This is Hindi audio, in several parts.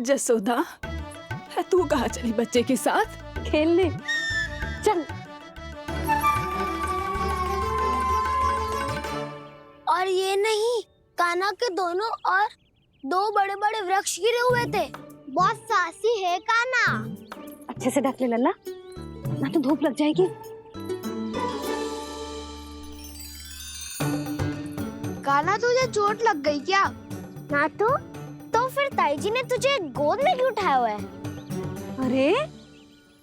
जसोदा, तू कहाँ चली बच्चे के साथ? खेलने चल। और ये नहीं, कान्हा के दोनों और दो बड़े बड़े वृक्ष गिरे हुए थे। बहुत साहसी है कान्हा। अच्छे से ढक ले लल्ला, ना तो धूप लग जाएगी। कान्हा तुझे चोट लग गई क्या? ना तो फिर ताई जी ने तुझे गोद में क्यों उठाया हुआ है? अरे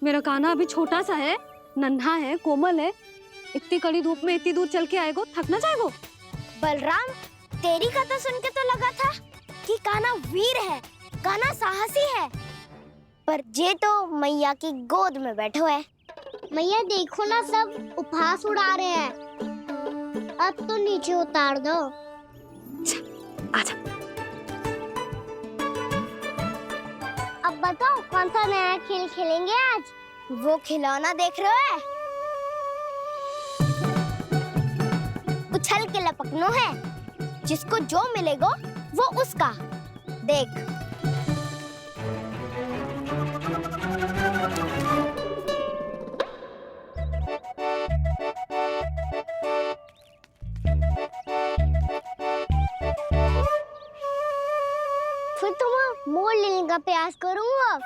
मेरा कान्हा अभी छोटा सा है, नन्हा है, कोमल है। इतनी कड़ी धूप में इतनी दूर चल के आएगो, थक ना जाएगो। बलराम, तेरी कथा सुन के तो लगा था कि कान्हा वीर है, कान्हा साहसी है, पर ये तो मैया की गोद में बैठे हुए है। मैया देखो ना, सब उपहास उड़ा रहे हैं। अब तो नीचे उतार दो। आजा। अब बताओ कौन सा नया खेल खेलेंगे आज? वो खिलौना देख रहे हो? उछल के लपकनो है, जिसको जो मिलेगा वो उसका। देख। फिर तुम मोड़ लेने का प्रयास करूंगा।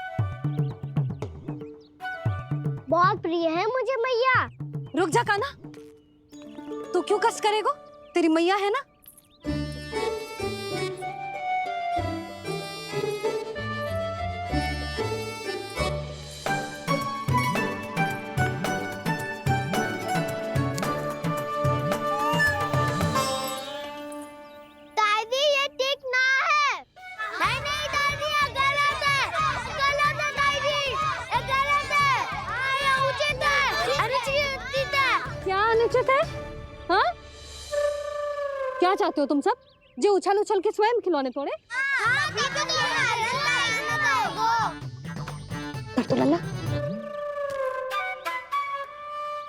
बहुत प्रिय है मुझे मैया। रुक जा कान्हा, तू क्यों कष्ट करेगो? तेरी मैया है ना। दादी ये ठीक ना है। नहीं नहीं दादी, ये गलत है। गलत है दादी, ये गलत है। ये उचित है, अनुचित है। क्या अनुचित है? हाँ? क्या चाहते हो तुम सब? जो उछल उछल के स्वयं खिलौने तोड़े? हाँ, ठीक है, कर तो लल्ला।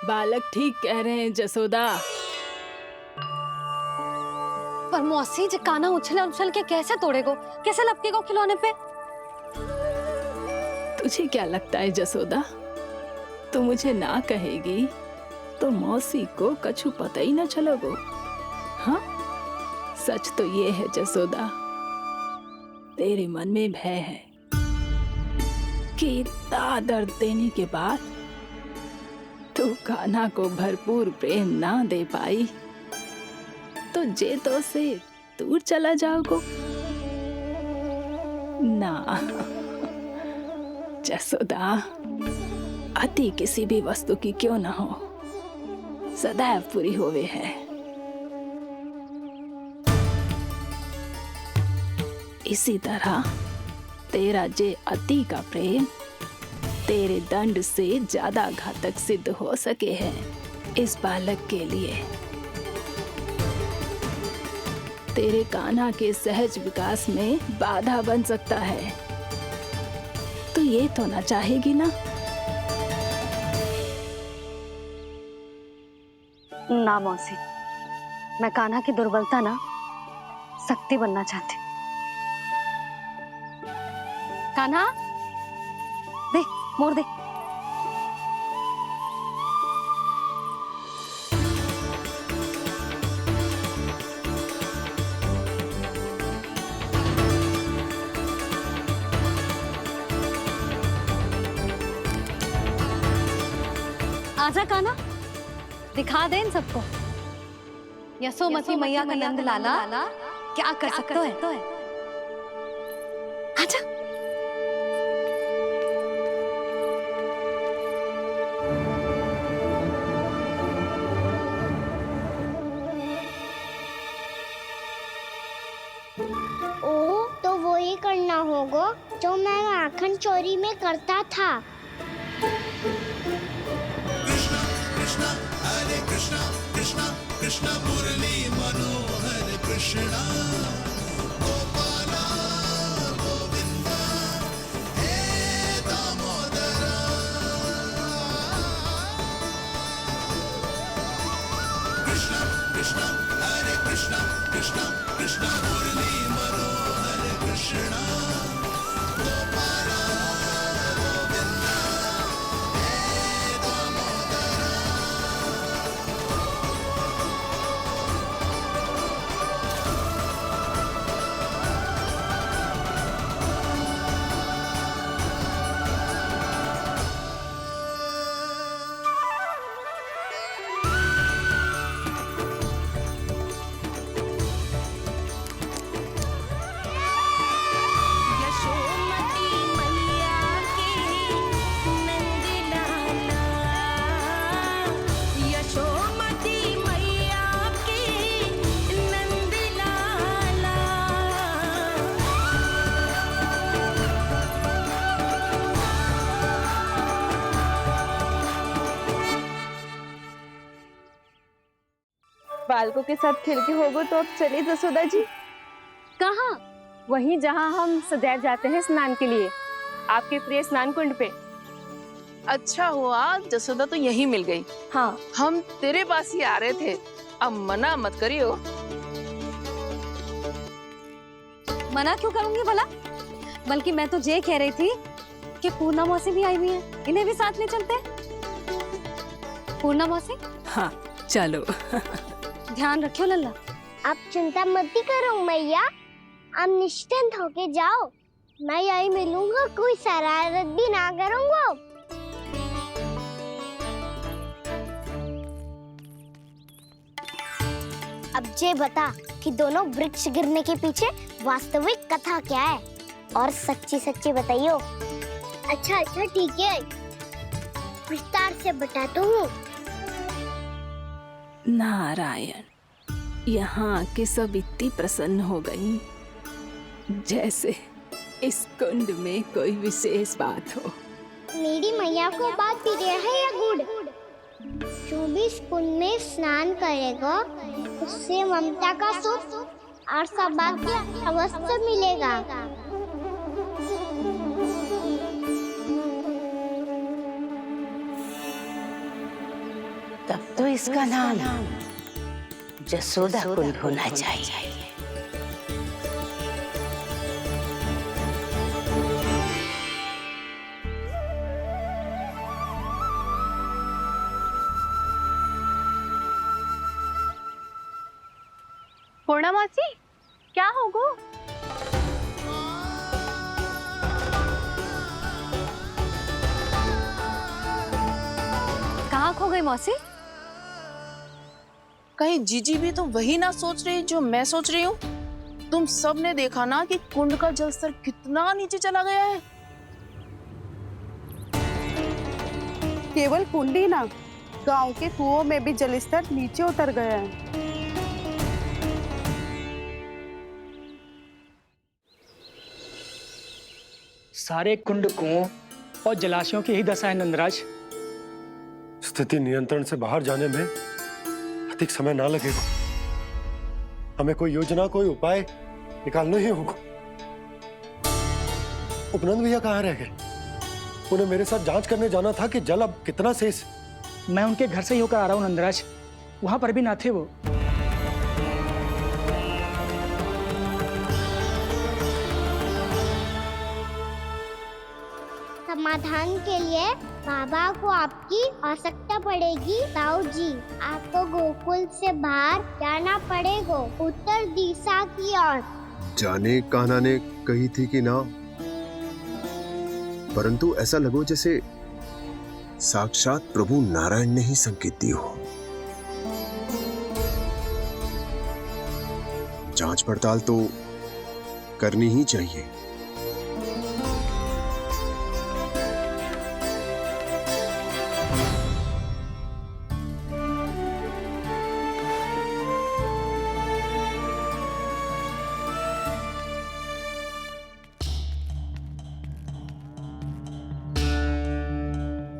बालक ठीक कह रहे हैं जसोदा। पर मौसी, जो कान्हा उछल उछल के कैसे तोड़ेगो, कैसे लपकेगो खिलौने पे? तुझे क्या लगता है जसोदा, तू मुझे ना कहेगी तो मौसी को कछु पता ही न चलोगो। हाँ, सच तो ये है जसोदा, तेरे मन में भय है कि इतना दर्द देने के बाद तू कान्हा को भरपूर प्रेम ना दे पाई तो जे तो से दूर चला जाओगो ना। जसोदा, अति किसी भी वस्तु की क्यों ना हो, सदैव पूरी होवे है। इसी तरह तेरा जे अति का प्रेम तेरे दंड से ज्यादा घातक सिद्ध हो सके है इस बालक के लिए। तेरे कान्हा के सहज विकास में बाधा बन सकता है, तो ये तो ना चाहेगी ना? ना मौसी, मैं कान्हा की दुर्बलता ना शक्ति बनना चाहती। कान्हा, दे मोड़ दे। आजा कान्हा, दिखा दे इन सबको यशोमती मैया का नंद लाला क्या कर सकता है। आजा। ओ, तो वो ही करना होगा जो मैं माखन चोरी में करता था। कृष्णा हरे कृष्णा कृष्णा कृष्णा मुरली मनोहर कृष्णा गोपाला गोविंदा हे दामोदरा। कृष्णा कृष्णा हरे कृष्णा कृष्णा कृष्णा मुरली मनोहर कृष्णा बालकों के साथ खेल के होगो तो अब चले जसोदा जी। कहाँ? वहीं जहाँ हम सदैव जाते हैं स्नान के लिए, आपके प्रिय स्नान कुंड पे। अच्छा हुआ जसोदा तो यहीं मिल गई। हाँ, हम तेरे पास ही आ रहे थे, अब मना मत करियो। मना क्यों करूंगी भला? बल्कि मैं तो ये कह रही थी कि पूर्णा मौसी भी आई हुई है, इन्हें भी साथ ले चलते। पूर्णा मौसी, हाँ चलो। ध्यान रखियो लल्ला। आप चिंता मत ही करो मैया, आप निश्चिंत होके जाओ, मैं यही मिलूंगा, कोई शरारत भी ना करूंगा। अब ये बता कि दोनों वृक्ष गिरने के पीछे वास्तविक कथा क्या है, और सच्ची सच्ची बताइयो। अच्छा अच्छा ठीक है, विस्तार से बताता हूँ। नारायण, यहाँ के सब इतनी प्रसन्न हो गई जैसे इस कुंड में कोई विशेष बात हो। मेरी मैया को बात प्रिय है या गुड़? जो भी इस कुंड में स्नान करेगा उससे ममता का सुख और सौभाग्य अवश्य मिलेगा। तब तो इसका नाम जसोदा कुंड होना चाहिए। पूर्णा मौसी, क्या होगो? कहाँ खो गई मौसी? कहीं जीजी भी तो वही ना सोच रही जो मैं सोच रही हूँ। तुम सब ने देखा ना कि कुंड का जलस्तर कितना नीचे चला गया है। केवल कुंड ही ना, गांव के कुओं में भी जलस्तर नीचे उतर गया है। सारे कुंड कुओं और जलाशयों की ही दशा है नंदराज। स्थिति नियंत्रण से बाहर जाने में अधिक समय ना लगेगा। हमें कोई योजना, कोई उपाय निकालना ही होगा। उपनंद भैया कहाँ रह गए? उन्हें मेरे साथ जांच करने जाना था कि जल अब कितना शेष। मैं उनके घर से ही होकर आ रहा हूँ नंदराज, वहां पर भी ना थे वो। समाधान के लिए बाबा को आपकी आवश्यकता पड़ेगी। ताऊ जी, आपको गोकुल से बाहर जाना पड़ेगा, उत्तर दिशा की ओर। जाने कान्हा ने कही थी कि ना, परंतु ऐसा लगो जैसे साक्षात प्रभु नारायण ने ही संकेत दी हो। जांच पड़ताल तो करनी ही चाहिए।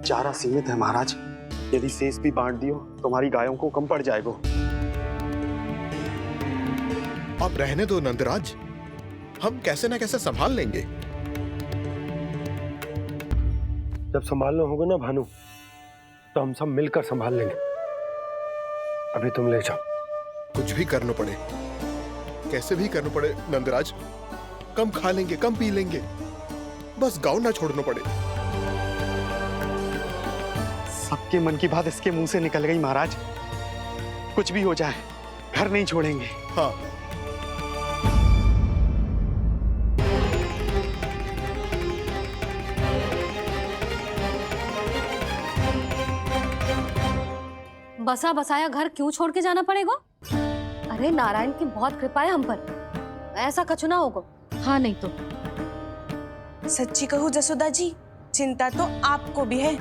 चारा सीमित है महाराज, यदि शेष भी बांट दियो तो हमारी गायों को कम पड़ जाएगा। अब रहने दो नंदराज, हम कैसे न कैसे संभाल लेंगे। जब संभालना होगा ना भानु, तो हम सब मिलकर संभाल लेंगे। अभी तुम ले जाओ। कुछ भी करना पड़े, कैसे भी करना पड़े नंदराज, कम खा लेंगे, कम पी लेंगे, बस गांव ना छोड़ना पड़े। सबके मन की बात इसके मुंह से निकल गई महाराज। कुछ भी हो जाए, घर नहीं छोड़ेंगे। हाँ, बसा बसाया घर क्यों छोड़ के जाना पड़ेगा? अरे नारायण की बहुत कृपा है हम पर, ऐसा कछु ना होगा। हाँ नहीं तो सच्ची कहूँ जसोदा जी, चिंता तो आपको भी है,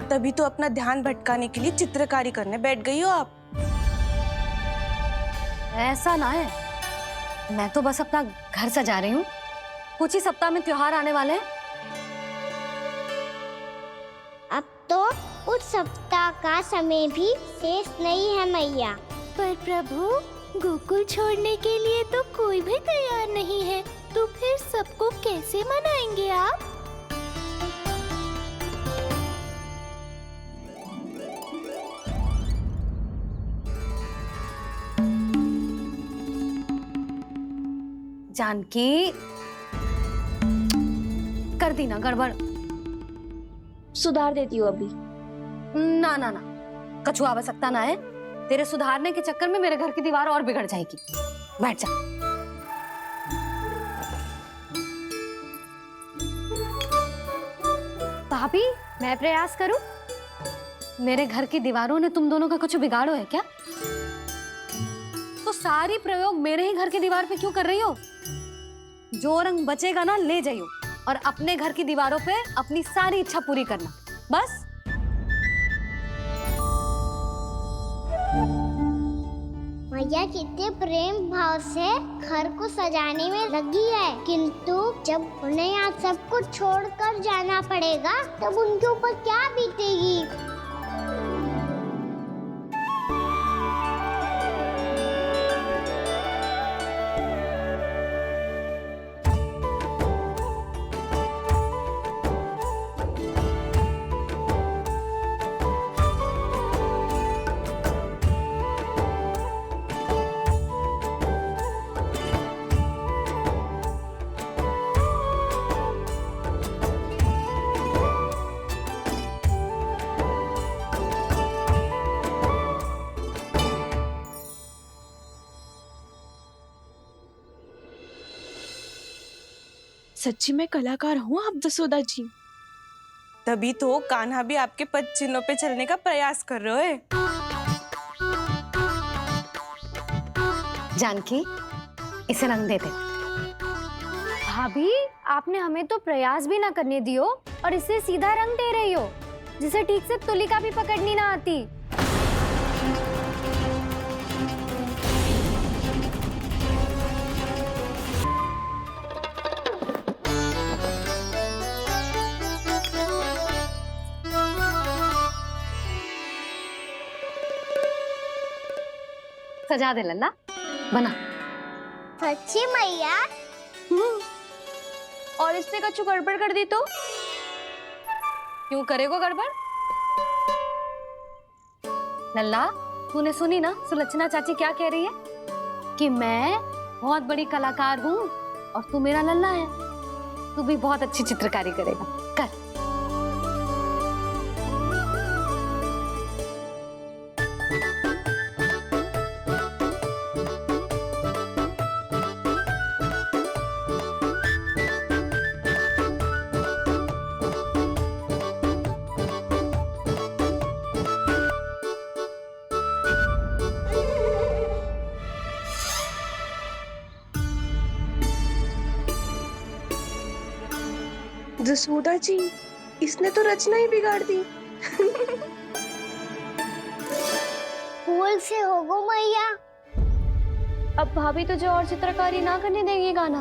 तभी तो अपना ध्यान भटकाने के लिए चित्रकारी करने बैठ गई हो आप। ऐसा ना है, मैं तो बस अपना घर सजा रही हूँ। कुछ ही सप्ताह में त्योहार आने वाले हैं। अब तो सप्ताह का समय भी शेष नहीं है मैया। पर प्रभु, गोकुल छोड़ने के लिए तो कोई भी तैयार नहीं है, तो फिर सबको कैसे मनाएंगे आप? जानकी, कर दी ना गड़बड़। सुधार देती हूँ अभी। ना ना ना, कछुआ आवश्यकता ना है। तेरे सुधारने के चक्कर में मेरे घर की दीवार और बिगड़ जाएगी। बैठ जा। भाभी, मैं प्रयास करूं? मेरे घर की दीवारों ने तुम दोनों का कुछ बिगाड़ो है क्या? तो सारी प्रयोग मेरे ही घर की दीवार पे क्यों कर रही हो? जो रंग बचेगा ना ले जाइयो, और अपने घर की दीवारों पे अपनी सारी इच्छा पूरी करना, बस। मैया कितने प्रेम भाव से घर को सजाने में लगी है, किंतु जब उन्हें यहाँ सब कुछ छोड़कर जाना पड़ेगा तब उनके ऊपर क्या बीतेगी? सच्ची में कलाकार हूँ आप जसोदा जी। तभी तो कान्हा भी आपके पद चिन्हों पे चलने का प्रयास कर रहे हैं। जानकी, इसे रंग दे दे। भाभी, आपने हमें तो प्रयास भी ना करने दियो और इसे सीधा रंग दे रही हो, जिसे ठीक से तुलिका भी पकड़नी ना आती। सजा दे लल्ला, बना। सच्ची मैया? और इसने कछु गड़बड़ कर दी तो? क्यों करेगो गड़बड़? लल्ला, तूने सुनी ना सुलक्षणा चाची क्या कह रही है? कि मैं बहुत बड़ी कलाकार हूँ और तू मेरा लल्ला है। तू भी बहुत अच्छी चित्रकारी करेगा, कर। जसोदा जी, इसने तो रचना ही बिगाड़ दी। फूल से होगो मैया। अब भाभी तुझे और चित्रकारी ना करने देंगी गाना।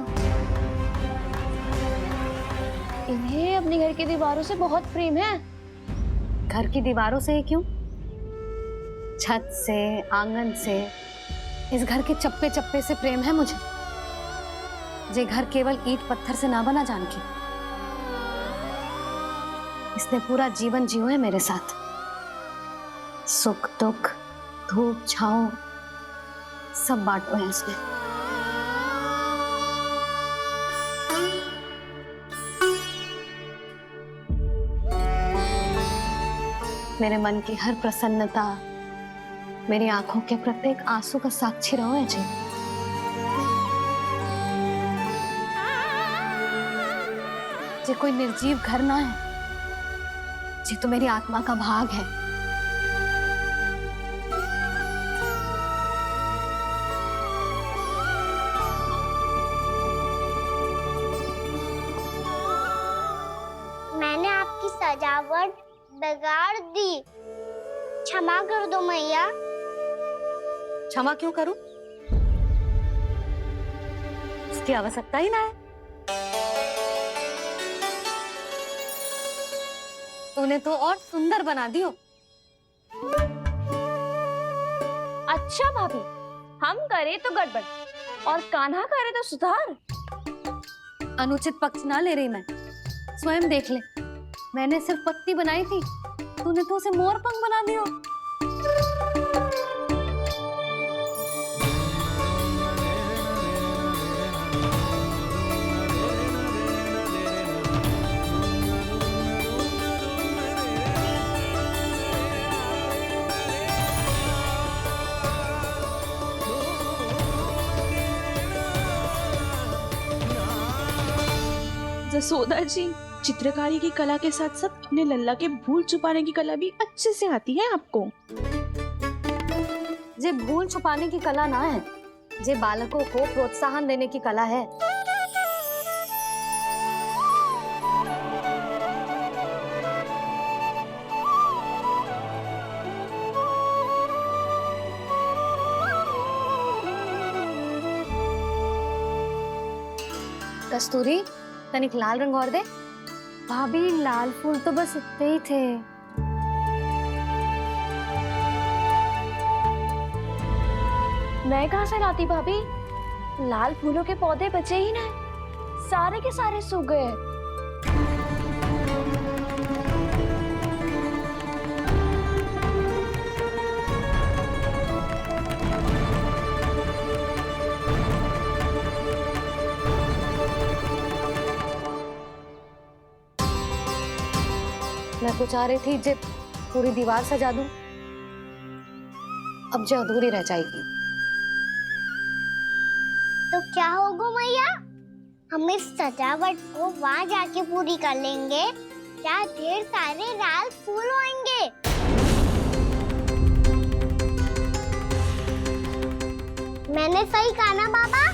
इन्हें अपने घर की दीवारों से बहुत प्रेम है। घर की दीवारों से ही क्यों? छत से, आंगन से, इस घर के चप्पे चप्पे से प्रेम है मुझे। ये घर केवल ईंट पत्थर से ना बना जानकी। इसने पूरा जीवन जियो है मेरे साथ। सुख दुख, धूप छांव सब बांटो है इसने। मेरे मन की हर प्रसन्नता, मेरी आंखों के प्रत्येक आंसू का साक्षी रहो है जी। ये कोई निर्जीव घर ना है, ये तो मेरी आत्मा का भाग है। मैंने आपकी सजावट बिगाड़ दी, क्षमा कर दो मैया। क्षमा क्यों करूं? इसकी आवश्यकता ही ना है। तूने तो और सुंदर बना दियो। अच्छा भाभी, हम करे तो गड़बड़ और कान्हा करे तो सुधार। अनुचित पक्ष ना ले रही मैं, स्वयं देख ले। मैंने सिर्फ पत्ती बनाई थी, तूने तो उसे मोर पंख बना दिया। जसोदा जी, चित्रकारी की कला के साथ साथ अपने लल्ला के भूल छुपाने की कला भी अच्छे से आती है आपको। जे भूल छुपाने की कला ना है, जे बालकों को प्रोत्साहन देने की कला है। कस्तूरी, तनिक लाल रंग और दे। भाभी लाल फूल तो बस इतने ही थे। मैं कहाँ से लाती भाभी? लाल फूलों के पौधे बचे ही ना, सारे के सारे सूख गए। मैं तो चाह रही थी जब पूरी दीवार सजा दूं, अब जो अधूरी रह जाएगी। तो क्या होगा मैया? हम इस सजावट को वहाँ जाके पूरी कर लेंगे, जहाँ ढेर सारे लाल फूल होंगे। मैंने सही कहा ना बाबा?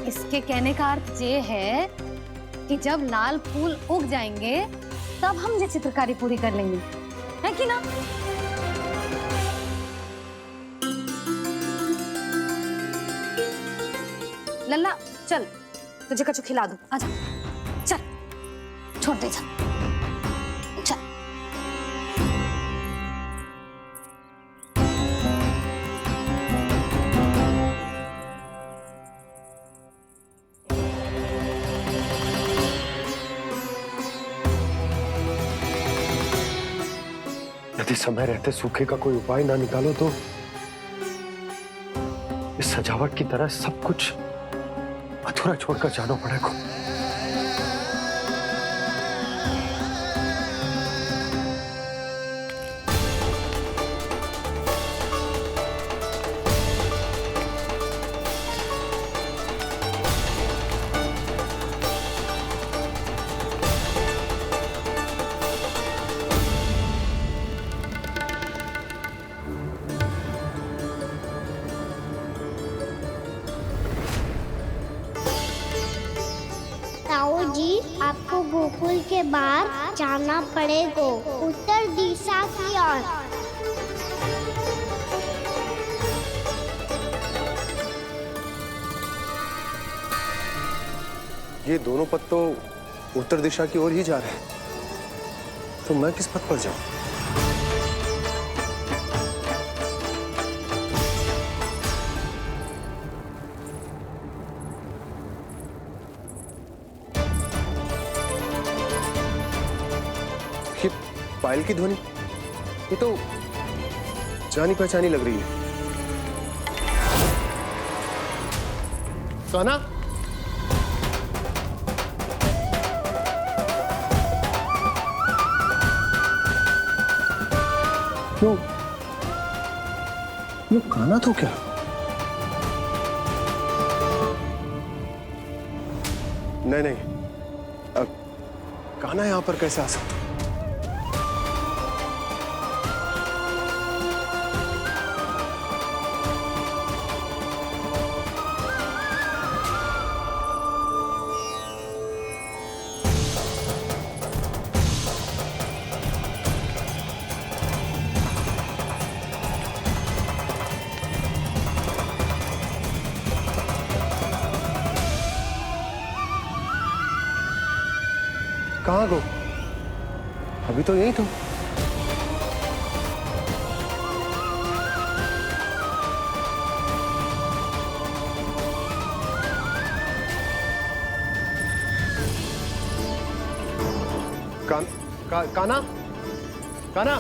इसके कहने का अर्थ ये है कि जब लाल फूल उग जाएंगे तब हम ये चित्रकारी पूरी कर लेंगे, है कि ना? लल्ला चल, तुझे कछु खिला दूं, आजा, चल, छोड़ दे, चल, चल। यदि समय रहते सूखे का कोई उपाय ना निकालो तो इस सजावट की तरह सब कुछ अधूरा छोड़कर जाना पड़ेगा। ताऊ जी, आपको गोकुल के बाहर जाना पड़ेगा, उत्तर दिशा की ओर। ये दोनों पथ तो उत्तर दिशा की ओर ही जा रहे हैं, तो मैं किस पथ पर जाऊं? ये पायल की ध्वनि, ये तो जानी पहचानी लग रही है। कान्हा, क्यों? ये कान्हा तो क्या? नहीं नहीं, कान्हा यहां पर कैसे आ सकता? कहाँ गो? अभी तो यही तो। काना काना